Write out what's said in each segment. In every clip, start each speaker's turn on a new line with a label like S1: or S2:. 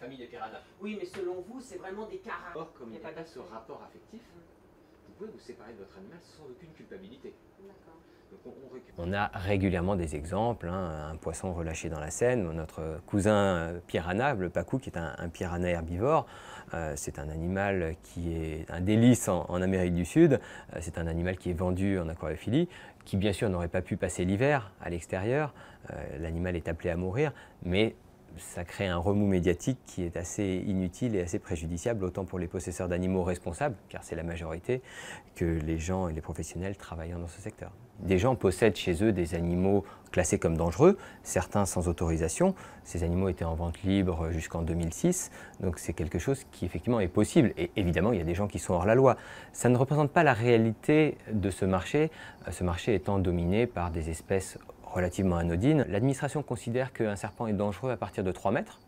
S1: famille des piranhas.
S2: Oui, mais selon vous, c'est vraiment des carats.
S1: Or, comme il n'y a pas ce
S2: d'aspect.
S1: rapport affectif, vous pouvez vous séparer de votre animal sans aucune culpabilité. Donc on a régulièrement des exemples, hein, un poisson relâché dans la Seine, notre cousin piranha, le pacou, qui est un piranha herbivore. C'est un animal qui est un délice en Amérique du Sud. C'est un animal qui est vendu en aquariophilie, qui bien sûr n'aurait pas pu passer l'hiver à l'extérieur. L'animal est appelé à mourir, mais ça crée un remous médiatique qui est assez inutile et assez préjudiciable, autant pour les possesseurs d'animaux responsables, car c'est la majorité, que les gens et les professionnels travaillant dans ce secteur. Des gens possèdent chez eux des animaux classés comme dangereux, certains sans autorisation. Ces animaux étaient en vente libre jusqu'en 2006, donc c'est quelque chose qui effectivement est possible. Et évidemment, il y a des gens qui sont hors la loi. Ça ne représente pas la réalité de ce marché étant dominé par des espèces relativement anodine. L'administration considère qu'un serpent est dangereux à partir de 3 mètres,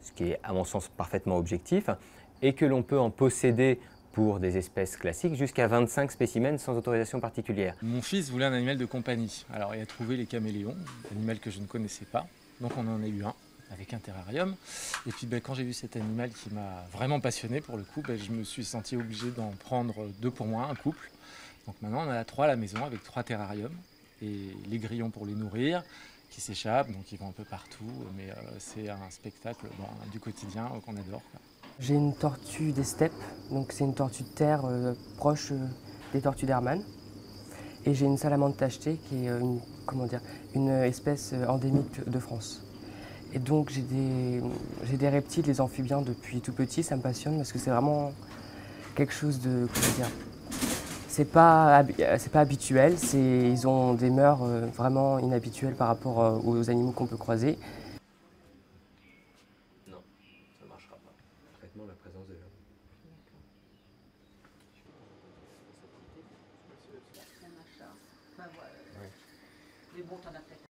S1: ce qui est à mon sens parfaitement objectif, et que l'on peut en posséder pour des espèces classiques jusqu'à 25 spécimens sans autorisation particulière.
S3: Mon fils voulait un animal de compagnie. Alors il a trouvé les caméléons, un animal que je ne connaissais pas, donc on en a eu un avec un terrarium. Et puis quand j'ai vu cet animal qui m'a vraiment passionné pour le coup, je me suis senti obligé d'en prendre 2 pour moi, un couple. Donc maintenant on en a 3 à la maison avec 3 terrariums. Et les grillons pour les nourrir, qui s'échappent, donc ils vont un peu partout, mais c'est un spectacle du quotidien qu'on adore.
S4: J'ai une tortue des steppes, donc c'est une tortue de terre proche des tortues d'Hermann. Et j'ai une salamandre tachetée qui est une espèce endémique de France. Et donc j'ai des reptiles, des amphibiens depuis tout petit, ça me passionne parce que c'est vraiment quelque chose de, c'est pas habituel, ils ont des mœurs vraiment inhabituelles par rapport aux animaux qu'on peut croiser.
S1: Non, ça ne marchera pas. Parfaitement la présence de l'homme.
S2: Mais bon, t'en as peut-être.